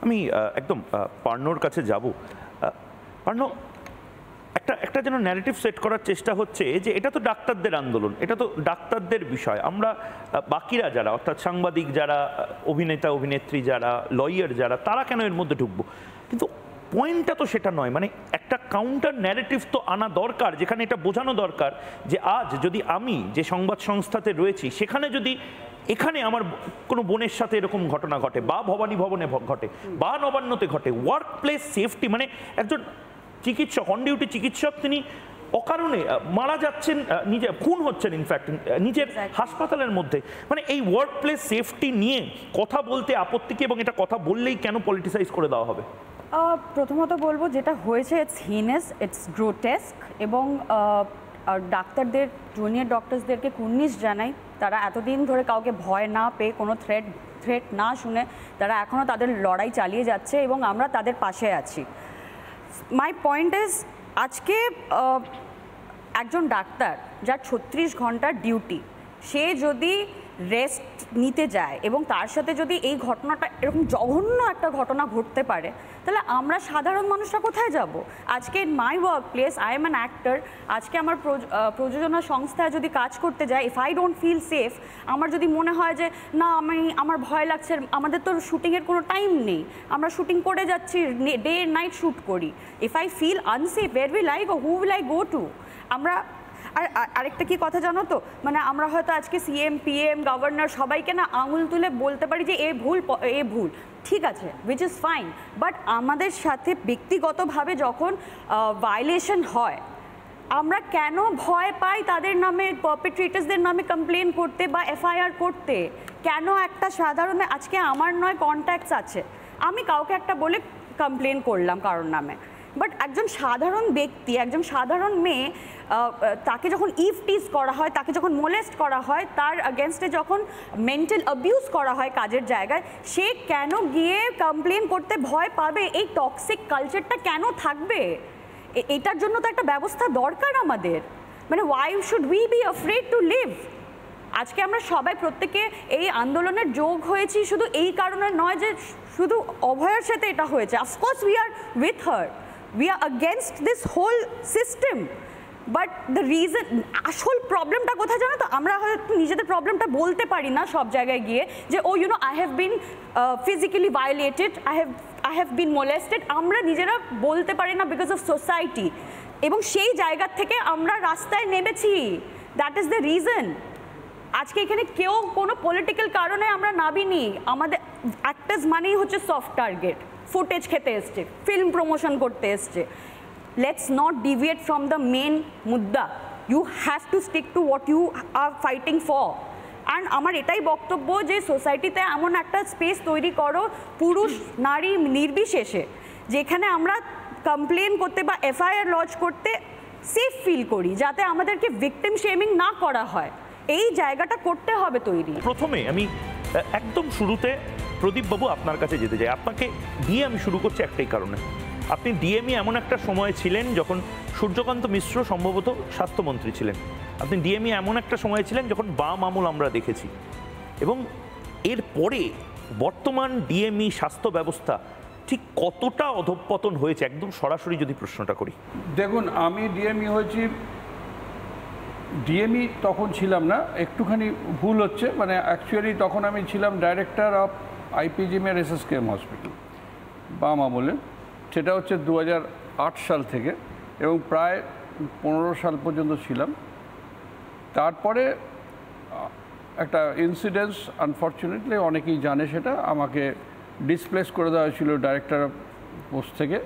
আমি একদম পার্নোর কাছে যাব। পার্নো, একটা যেন ন্যারেটিভ সেট করার চেষ্টা হচ্ছে যে এটা তো ডাক্তারদের আন্দোলন, এটা তো ডাক্তারদের বিষয়, আমরা বাকিরা যারা অর্থাৎ সাংবাদিক যারা, অভিনেতা অভিনেত্রী যারা, লয়ার যারা, তারা কেন এর মধ্যে ঢুকবো? কিন্তু পয়েন্টটা তো সেটা নয়। মানে একটা কাউন্টার ন্যারেটিভ তো আনা দরকার, যেখানে এটা বোঝানো দরকার যে আজ যদি আমি যে সংবাদ সংস্থাতে রয়েছি সেখানে যদি এখানে আমার কোনো বোনের সাথে এরকম ঘটনা ঘটে, বা ভবানী ভবনে ঘটে, বা নবান্নতে ঘটে, ওয়ার্ক প্লেস সেফটি, মানে একজন চিকিৎসক, অন ডিউটি চিকিৎসক, তিনি অকারণে মারা যাচ্ছেন, নিজে খুন হচ্ছেন ইনফ্যাক্ট নিজের হাসপাতালের মধ্যে। মানে এই ওয়ার্ক প্লেস সেফটি নিয়ে কথা বলতে আপত্তি কি, এবং এটা কথা বললেই কেন পলিটিসাইজ করে দেওয়া হবে? প্রথমত বলবো, যেটা হয়েছে ইটস হিনেস, ইটস গ্রোটেস্ক, এবং ডাক্তারদের, জুনিয়র ডক্টরসদেরকে কুর্নিশ জানাই। তারা এতদিন ধরে কাউকে ভয় না পেয়ে, কোনো থ্রেট না শুনে তারা এখনও তাদের লড়াই চালিয়ে যাচ্ছে, এবং আমরা তাদের পাশে আছি। মাই পয়েন্ট ইজ, আজকে একজন ডাক্তার যার 36 ঘন্টার ডিউটি, সে যদি রেস্ট নিতে যায় এবং তার সাথে যদি এই ঘটনাটা, এরকম জঘন্য একটা ঘটনা ঘটতে পারে, তাহলে আমরা সাধারণ মানুষরা কোথায় যাব? আজকে in my workplace, I am an actor, আজকে আমার প্রযোজনা সংস্থায় যদি কাজ করতে যাই, if I don't feel safe, আমার যদি মনে হয় যে না আমার ভয় লাগছে, আমাদের তো শুটিংয়ের কোনো টাইম নেই, আমরা শুটিং করে যাচ্ছি, ডে এন্ড নাইট শ্যুট করি, if I feel unsafe, where will I go, who will I go to? আমরা আরেকটা কি কথা জানো তো, মানে আমরা হয়তো আজকে সিএম, পিএম, গভর্নর সবাইকে না আঙুল তুলে বলতে পারি যে এ ভুল, ঠিক আছে, উইচ ইজ ফাইন, বাট আমাদের সাথে ব্যক্তিগতভাবে যখন ভায়োলেশন হয়, আমরা কেন ভয় পাই তাদের নামে, পারপেট্রেটার্সদের নামে কমপ্লেন করতে বা এফআইআর করতে? কেন একটা সাধারণ, আজকে আমার নয় কন্ট্যাক্টস আছে, আমি কাউকে একটা বলে কমপ্লেন করলাম কারোর নামে, বাট একজন সাধারণ ব্যক্তি, একজন সাধারণ মেয়ে, তাকে যখন ইফটিজ করা হয়, তাকে যখন মোলেস্ট করা হয়, তার এগেনস্টে যখন মেন্টাল অ্যাবিউজ করা হয় কাজের জায়গায়, সে কেন গিয়ে কমপ্লেন করতে ভয় পাবে? এই টক্সিক কালচারটা কেন থাকবে? এটার জন্য তো একটা ব্যবস্থা দরকার আমাদের। মানে why should we be afraid to live? আজকে আমরা সবাই প্রত্যেকে এই আন্দোলনের যোগ হয়েছি শুধু এই কারণে নয় যে শুধু অভয়ার সাথে এটা হয়েছে। Of course we are with her, we are against this whole system, but the reason, আসল প্রবলেমটা কোথায় জানো তো? আমরা হয়তো নিজেদের প্রবলেমটা বলতে পারি না সব জায়গায় গিয়ে, যে ও you know I have been physically violated, I have been molested, আমরা নিজেরা বলতে পারি না বিকজ অফ সোসাইটি, এবং সেই জায়গা থেকে আমরা রাস্তায় নেমেছি। That is the reason. আজকে এখানে কেউ কোনো পলিটিক্যাল কারণে আমরা নামিনি। আমাদের অ্যাক্টার্স মানেই হচ্ছে সফট টার্গেট, ফুটেজ খেতে এসছে, ফিল্ম প্রমোশন করতে এসছে। Let's not deviate from the main মুদ্দা। You have to stick to what you are fighting for. And আমার এটাই বক্তব্য যে সোসাইটিতে এমন একটা স্পেস তৈরি করো, পুরুষ নারী নির্বিশেষে, যেখানে আমরা কমপ্লেন করতে বা এফআইআর লজ করতে সেফ ফিল করি, যাতে আমাদেরকে ভিকটিম শেমিং না করা হয়। এই জায়গাটা করতে হবে তৈরি। প্রথমে আমি একদম শুরুতে প্রদীপবাবু আপনার কাছে যেতে চাই। আপনাকে দিয়ে আমি শুরু করছি একটাই কারণে, আপনি ডিএমই এমন একটা সময় ছিলেন যখন সূর্যকান্ত মিশ্র সম্ভবত স্বাস্থ্যমন্ত্রী ছিলেন, আপনি ডিএমই এমন একটা সময় ছিলেন যখন বাম আমল আমরা দেখেছি, এবং এরপরে বর্তমান ডিএমই স্বাস্থ্য ব্যবস্থা ঠিক কতটা অধঃপতন হয়েছে, একদম সরাসরি যদি প্রশ্নটা করি। দেখুন, আমি ডিএমই হয়েছি, ডিএমই তখন ছিলাম না, একটুখানি ভুল হচ্ছে, মানে অ্যাকচুয়ালি তখন আমি ছিলাম ডাইরেক্টর অফ আইপিজিএমের এসএসকেএম হসপিটাল বাম আমলে। সেটা হচ্ছে 2008 সাল থেকে, এবং প্রায় 15 সাল পর্যন্ত ছিলাম। তারপরে একটা ইনসিডেন্স, আনফর্চুনেটলি অনেকেই জানে সেটা, আমাকে ডিসপ্লেস করে দেওয়া হয়েছিল ডাইরেক্টর পোস্ট থেকে,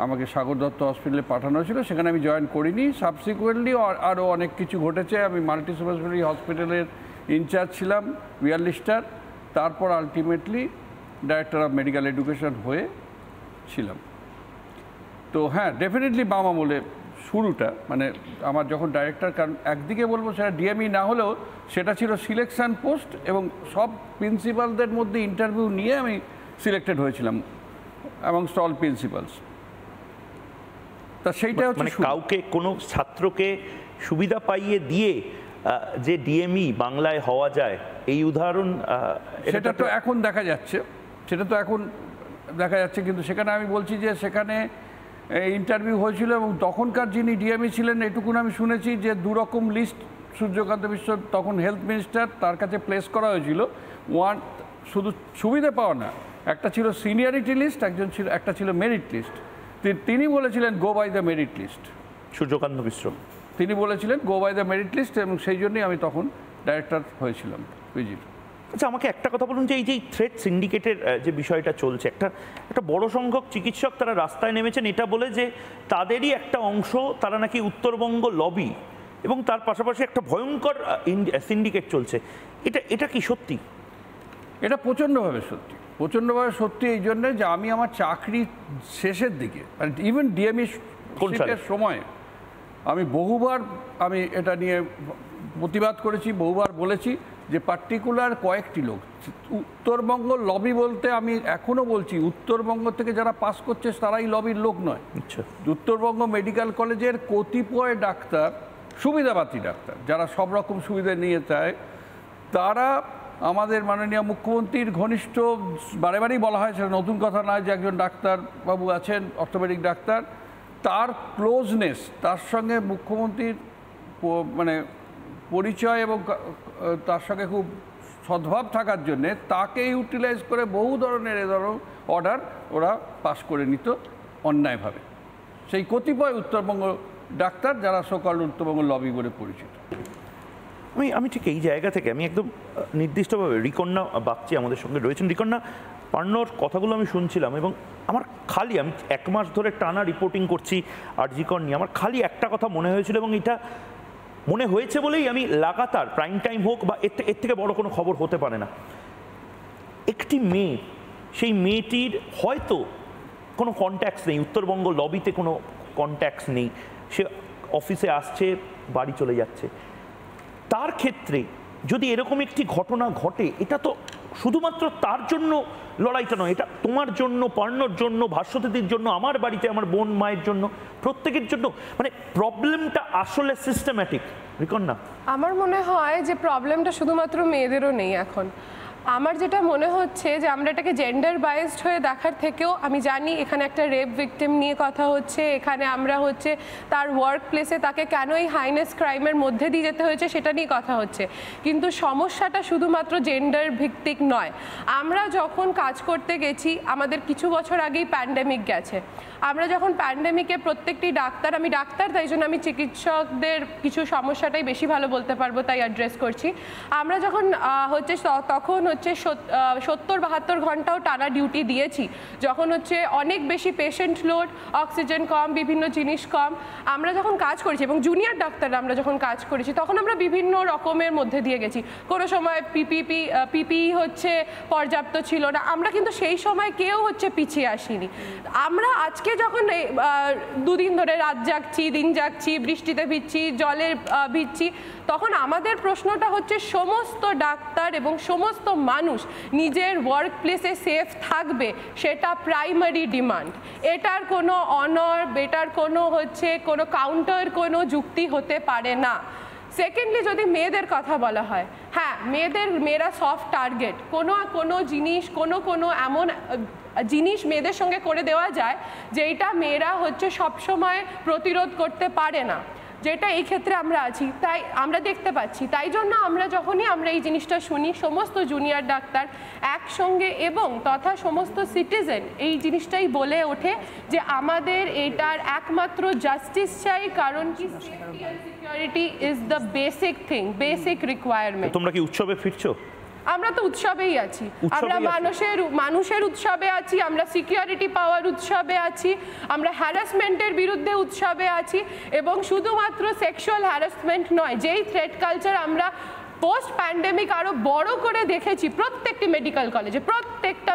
আমাকে সাগর দত্ত হসপিটালে পাঠানো হয়েছিল, সেখানে আমি জয়েন করিনি। সাবসিকুয়েন্টলি আরও অনেক কিছু ঘটেছে। আমি মাল্টি স্পেশালিটি হসপিটালের ইনচার্জ ছিলাম 42টার, তারপর ultimately director of medical education হয়ে ছিলাম। তো হ্যাঁ, ডেফিনেটলি বাম আমলে শুরুটা, মানে আমার যখন ডাইরেক্টর, কারণ একদিকে বলবো সেটা ডিএমই না হলেও সেটা ছিল সিলেকশন পোস্ট, এবং সব প্রিন্সিপালদের মধ্যে ইন্টারভিউ নিয়ে আমি সিলেক্টেড হয়েছিলাম অ্যামংস্ট অল প্রিন্সিপালস। তা সেইটা হচ্ছে, মানে কাউকে কোনো ছাত্রকে সুবিধা পাইয়ে দিয়ে যে ডিএমই বাংলায় হওয়া যায়, এই উদাহরণ সেটা তো এখন দেখা যাচ্ছে, সেটা তো এখন দেখা যাচ্ছে, কিন্তু সেখানে আমি বলছি যে সেখানে ইন্টারভিউ হয়েছিল এবং তখনকার যিনি ডিএমই ছিলেন এটুকুন আমি শুনেছি যে দুরকম লিস্ট সূর্যকান্ত মিশ্র তখন হেলথ মিনিস্টার তার কাছে প্লেস করা হয়েছিল। শুধু সুবিধে পাওয়া না, একটা ছিল সিনিয়রিটি লিস্ট, একটা ছিল মেরিট লিস্ট। তিনি বলেছিলেন go by the merit list. Suryakanta Mishra তিনি বলেছিলেন go by the merit list, এবং সেই জন্যই আমি তখন ডাইরেক্টর হয়েছিলাম পিজির। আচ্ছা, আমাকে একটা কথা বলুন যে এই যে থ্রেড সিন্ডিকেটের যে বিষয়টা চলছে, একটা বড় সংখ্যক চিকিৎসক তারা রাস্তায় নেমেছেন এটা বলে যে তাদেরই একটা অংশ তারা নাকি উত্তরবঙ্গ লবি, এবং তার পাশাপাশি একটা ভয়ঙ্কর সিন্ডিকেট চলছে। এটা কি সত্যি? এটা প্রচণ্ডভাবে সত্যি এই জন্যে যে আমি আমার চাকরি শেষের দিকে, মানে ইভেন ডিএমই সিটের সময় আমি বহুবার এটা নিয়ে প্রতিবাদ করেছি, বহুবার বলেছি যে পার্টিকুলার কয়েকটি লোক, উত্তরবঙ্গ লবি বলতে আমি এখনও বলছি উত্তরবঙ্গ থেকে যারা পাস করছে তারাই লবির লোক নয়। উত্তরবঙ্গ মেডিকেল কলেজের কতিপয় ডাক্তার, সুবিধাবাদী ডাক্তার, যারা সব রকম সুবিধা নিয়ে চায়, তারা আমাদের মাননীয় মুখ্যমন্ত্রীর ঘনিষ্ঠ, বারে বারেই বলা হয়, সেটা নতুন কথা নয় যে একজন ডাক্তারবাবু আছেন অর্থোপেডিক ডাক্তার, তার ক্লোজনেস, তার সঙ্গে মুখ্যমন্ত্রীর মানে পরিচয় এবং তার সঙ্গে খুব সদ্ভাব থাকার জন্যে তাকে ইউটিলাইজ করে বহু ধরনের অর্ডার ওরা পাস করে নিত অন্যায়ভাবে। সেই কতিপয় উত্তরবঙ্গ ডাক্তার যারা সকাল উত্তরবঙ্গ লবি বলে পরিচিত। আমি ঠিক এই জায়গা থেকে আমি একদম নির্দিষ্টভাবে রিকন্যা বাগচি আমাদের সঙ্গে রয়েছেন। রিকন্যা, পার্নোর কথাগুলো আমি শুনছিলাম এবং আমি 1 মাস ধরে টানা রিপোর্টিং করছি আরজি কর নিয়ে। আমার খালি একটা কথা মনে হয়েছিল, এবং এটা মনে হয়েছে বলেই আমি লাগাতার প্রাইম টাইম হোক বা এর থেকে বড় কোনো খবর হতে পারে না, একটি মেয়ে, সেই মেয়েটির হয়তো কোনো কন্ট্যাক্টস নেই, উত্তরবঙ্গ লবিতে কোনো কন্ট্যাক্টস নেই, সে অফিসে আসছে, বাড়ি চলে যাচ্ছে, তার ক্ষেত্রে যদি এরকম একটি ঘটনা ঘটে, এটা তো শুধুমাত্র তার জন্য লড়াইটা নয়, এটা তোমার জন্য, পার্নোর জন্য, ভাস্বতীর জন্য, আমার বাড়িতে আমার বোন মায়ের জন্য, প্রত্যেকের জন্য। মানে প্রবলেমটা আসলে সিস্টেম্যাটিক। রিকন্যা, আমার মনে হয় যে প্রবলেমটা শুধুমাত্র মেয়েদেরও নেই এখন। আমার যেটা মনে হচ্ছে যে আমরা এটাকে জেন্ডার বায়াসড হয়ে দেখার থেকেও, আমি জানি এখানে একটা রেপ ভিকটিম নিয়ে কথা হচ্ছে, এখানে আমরা হচ্ছে তার ওয়ার্ক প্লেসে তাকে কেন এই হাইনেস ক্রাইমের মধ্যে দিয়ে যেতে হয়েছে সেটা নিয়ে কথা হচ্ছে, কিন্তু সমস্যাটা শুধুমাত্র জেন্ডার ভিত্তিক নয়। আমরা যখন কাজ করতে গেছি, আমাদের কিছু বছর আগেই প্যান্ডেমিক গেছে, আমরা যখন প্যান্ডেমিকে প্রত্যেকটি ডাক্তার, আমি ডাক্তার তাই জন্য আমি চিকিৎসকদের কিছু সমস্যাটাই বেশি ভালো বলতে পারবো তাই অ্যাড্রেস করছি। আমরা যখন হচ্ছে তখন হচ্ছে 70-72 ঘন্টাও টানা ডিউটি দিয়েছি, যখন হচ্ছে অনেক বেশি পেশেন্ট লোড, অক্সিজেন কম, বিভিন্ন জিনিস কম, আমরা যখন কাজ করেছি এবং জুনিয়র ডাক্তাররা আমরা যখন কাজ করেছি তখন আমরা বিভিন্ন রকমের মধ্যে দিয়ে গেছি। কোনো সময় পিপিই হচ্ছে পর্যাপ্ত ছিল না, আমরা কিন্তু সেই সময় কেউ হচ্ছে পিছিয়ে আসিনি। আমরা আজকে যখন 2 দিন ধরে রাত জাগছি, দিন জাগছি, বৃষ্টিতে ভিজছি, জলে ভিজছি, তখন আমাদের প্রশ্নটা হচ্ছে সমস্ত ডাক্তার এবং সমস্ত মানুষ নিজের ওয়ার্ক প্লেসে সেফ থাকবে, সেটা প্রাইমারি ডিমান্ড। এটার কোনো অনর, এটার কোনো হচ্ছে কোনো কাউন্টার কোনো যুক্তি হতে পারে না। সেকেন্ডলি, যদি মেয়েদের কথা বলা হয়, হ্যাঁ, মেয়েরা সফট টার্গেট, কোনো জিনিস, কোনো এমন জিনিস মেয়েদের সঙ্গে করে দেওয়া যায় যেটা মেয়েরা হচ্ছে সবসময় প্রতিরোধ করতে পারে না, যেটা এই ক্ষেত্রে আমরা আছি, তাই আমরা দেখতে পাচ্ছি। তাই জন্য যখনই আমরা এই জিনিসটা শুনি, সমস্ত জুনিয়র ডাক্তার একসঙ্গে এবং তথা সমস্ত সিটিজেন এই জিনিসটাই বলে ওঠে যে আমাদের এটার একমাত্র জাস্টিস চাই, কারণ কি safety and security is the basic thing, basic requirement. তোমরা কি উৎসবে ফিরছো? আমরা তো উৎসবেই আছি, আমরা মানুষের উৎসবে আছি, আমরা সিকিউরিটি পাওয়ার উৎসবে আছি, আমরা হ্যারাসমেন্টের বিরুদ্ধে উৎসবে আছি, এবং শুধুমাত্র সেক্সুয়াল হ্যারাসমেন্ট নয়, যেই থ্রেট কালচার আমরা পোস্ট প্যান্ডেমিক আরও বড় করে দেখেছি প্রত্যেকটা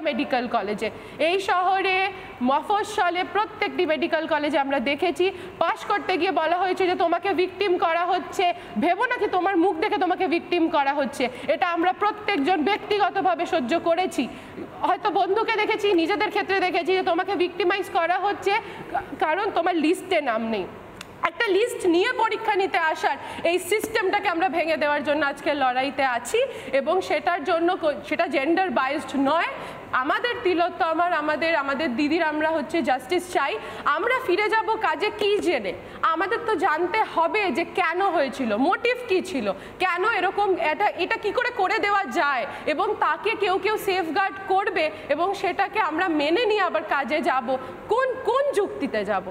মেডিকেল কলেজে, এই শহরে মফস্বলে প্রত্যেকটি মেডিকেল কলেজে আমরা দেখেছি। পাস করতে গিয়ে বলা হয়েছে যে তোমাকে ভিকটিম করা হচ্ছে, ভেবো নাকি তোমার মুখ দেখে তোমাকে ভিকটিম করা হচ্ছে। এটা আমরা প্রত্যেকজন ব্যক্তিগতভাবে সহ্য করেছি, হয়তো বন্ধুকে দেখেছি, নিজেদের ক্ষেত্রে দেখেছি যে তোমাকে ভিকটিমাইজ করা হচ্ছে কারণ তোমার লিস্টে নাম নেই। একটা লিস্ট নিয়ে পরীক্ষা নিতে আসার এই সিস্টেমটাকে আমরা ভেঙে দেওয়ার জন্য আজকে লড়াইতে আছি, এবং সেটার জন্য সেটা জেন্ডার বায়াসড নয়, আমাদের তিলোত্তমার আমাদের দিদির আমরা হচ্ছে জাস্টিস চাই। আমরা ফিরে যাব কাজে কি জেনে, আমাদের তো জানতে হবে যে কেন হয়েছিল, মোটিভ কি ছিল, কেন এরকম এটা কি করে দেওয়া যায়, এবং তাকে কেউ সেফগার্ড করবে এবং সেটাকে আমরা মেনে নিয়ে আবার কাজে যাব কোন যুক্তিতে যাব।